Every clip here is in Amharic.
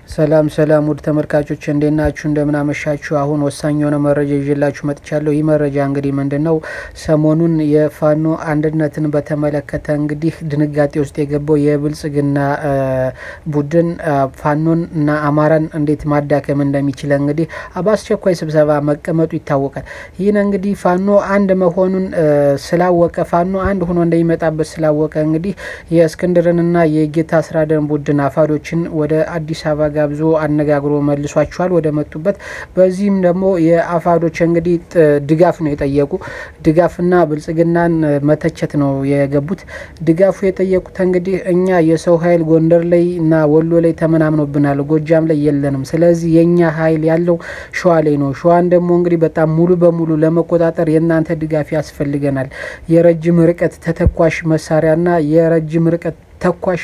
ሰላም ሰላም ውድ ተመልካቾች እንደናችሁ እንደምናመሻችሁ አሁን ወሳኝ የሆነ መረጃ ይዤላችሁ መጥቻለሁ። ይህ መረጃ እንግዲህ ምንድነው ሰሞኑን የፋኖ አንድነትን በተመለከተ እንግዲህ ድንጋጤ ውስጥ የገባው የብልጽግና ቡድን ፋኖንና አማራን እንዴት ማዳከም እንደሚችል እንግዲህ በአስቸኳይ ስብሰባ መቀመጡ ይታወቃል። ይህን እንግዲህ ፋኖ አንድ መሆኑን ስላወቀ ፋኖ አንድ ሆኖ እንደሚመጣበት ስላወቀ እንግዲህ የእስክንድርንና የጌታ አስራደን ቡድን አፋዶችን ወደ አዲስ አበባ ጋብዞ አነጋግሮ መልሷቸዋል ወደ መጡበት። በዚህም ደግሞ የአፋዶች እንግዲህ ድጋፍ ነው የጠየቁ። ድጋፍና ብልጽግናን መተቸት ነው የገቡት። ድጋፉ የጠየቁት እንግዲህ እኛ የሰው ኃይል ጎንደር ላይና ወሎ ላይ ተመናምኖብናል፣ ጎጃም ላይ የለንም። ስለዚህ የኛ ኃይል ያለው ሸዋ ላይ ነው። ሸዋን ደግሞ እንግዲህ በጣም ሙሉ በሙሉ ለመቆጣጠር የናንተ ድጋፍ ያስፈልገናል። የረጅም ርቀት ተተኳሽ መሳሪያና የረጅም ርቀት ተኳሽ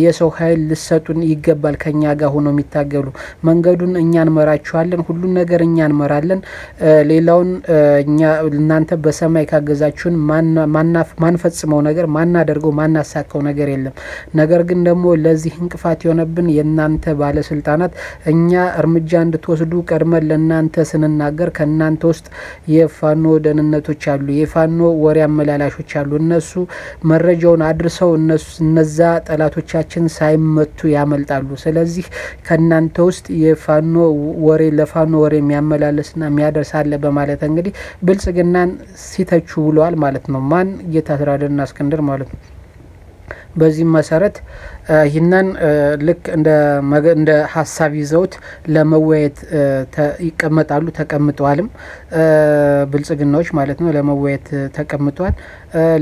የሰው ኃይል ልሰጡን ይገባል። ከኛ ጋር ሆኖ የሚታገሉ መንገዱን እኛ እንመራችኋለን፣ ሁሉን ነገር እኛ እንመራለን። ሌላውን እኛ እናንተ በሰማይ ካገዛችሁን ማንፈጽመው ነገር ማናደርገው ማናሳካው ነገር የለም። ነገር ግን ደግሞ ለዚህ እንቅፋት የሆነብን የናንተ ባለስልጣናት እኛ እርምጃ እንድትወስዱ ቀድመን ለናንተ ስንናገር ከናንተ ውስጥ የፋኖ ደህንነቶች አሉ፣ የፋኖ ወሬ አመላላሾች አሉ። እነሱ መረጃውን አድርሰው እነዛ ጠላቶቻችን ሳይመቱ ያመልጣሉ። ስለዚህ ከናንተ ውስጥ የፋኖ ወሬ ለፋኖ ወሬ የሚያመላልስና የሚያደርስ አለ በማለት እንግዲህ ብልጽግናን ሲተቹ ብለዋል ማለት ነው። ማን ጌታ አስራደና እስክንድር ማለት ነው። በዚህ መሰረት ይህንን ልክ እንደ ሀሳብ ይዘውት ለመወያየት ይቀመጣሉ። ተቀምጠዋልም ብልጽግናዎች ማለት ነው። ለመወያየት ተቀምጠዋል።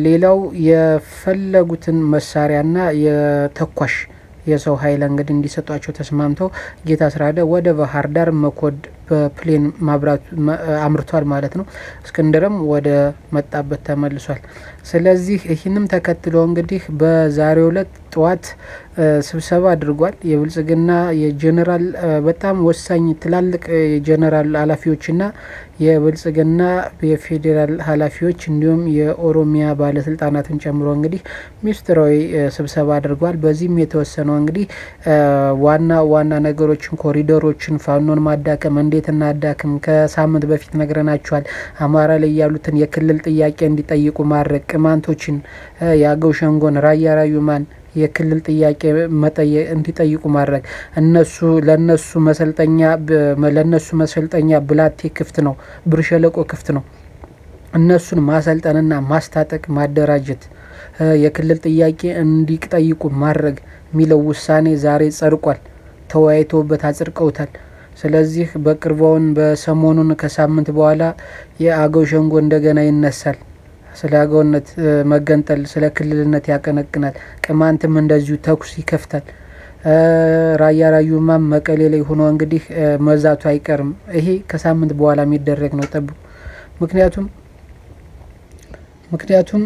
ሌላው የፈለጉትን መሳሪያና የተኳሽ የሰው ኃይል እንግዲህ እንዲሰጧቸው ተስማምተው ጌታ አስራደ ወደ ባህር ዳር መኮድ በፕሌን ማብራት አምርቷል ማለት ነው። እስክንድርም ወደ መጣበት ተመልሷል። ስለዚህ ይህንም ተከትሎ እንግዲህ በዛሬው ዕለት ጠዋት ስብሰባ አድርጓል። የብልጽግና የጀነራል በጣም ወሳኝ ትላልቅ የጀነራል ኃላፊዎችና የብልጽግና የፌዴራል ኃላፊዎች እንዲሁም የኦሮሚያ ባለስልጣናትን ጨምሮ እንግዲህ ሚኒስትራዊ ስብሰባ አድርጓል። በዚህም የተወሰነው እንግዲህ ዋና ነገሮችን ኮሪዶሮችን ፋኖን ማዳከም እንዴት እናዳክም ከሳምንት በፊት ነግረናቸዋል። አማራ ላይ ያሉትን የክልል ጥያቄ እንዲጠይቁ ማድረግ፣ ቅማንቶችን የአገው ሸንጎን ራያ ራዩማን የክልል ጥያቄ መጠየቅ እንዲጠይቁ ማድረግ፣ ለነሱ መሰልጠኛ ብላቴ ክፍት ነው፣ ብር ሸለቆ ክፍት ነው። እነሱን ማሰልጠንና ማስታጠቅ ማደራጀት፣ የክልል ጥያቄ እንዲጠይቁ ማድረግ የሚለው ውሳኔ ዛሬ ጸድቋል። ተወያይተውበት አጽድቀውታል። ስለዚህ በቅርቡን በሰሞኑን ከሳምንት በኋላ የአገው ሸንጎ እንደገና ይነሳል። ስለ አገውነት መገንጠል ስለ ክልልነት ያቀነቅናል። ቅማንትም እንደዚሁ ተኩስ ይከፍታል። ራያ ራዩማም መቀሌ ላይ ሆኖ እንግዲህ መዛቱ አይቀርም። ይሄ ከሳምንት በኋላ የሚደረግ ነው። ጠብቁ። ምክንያቱም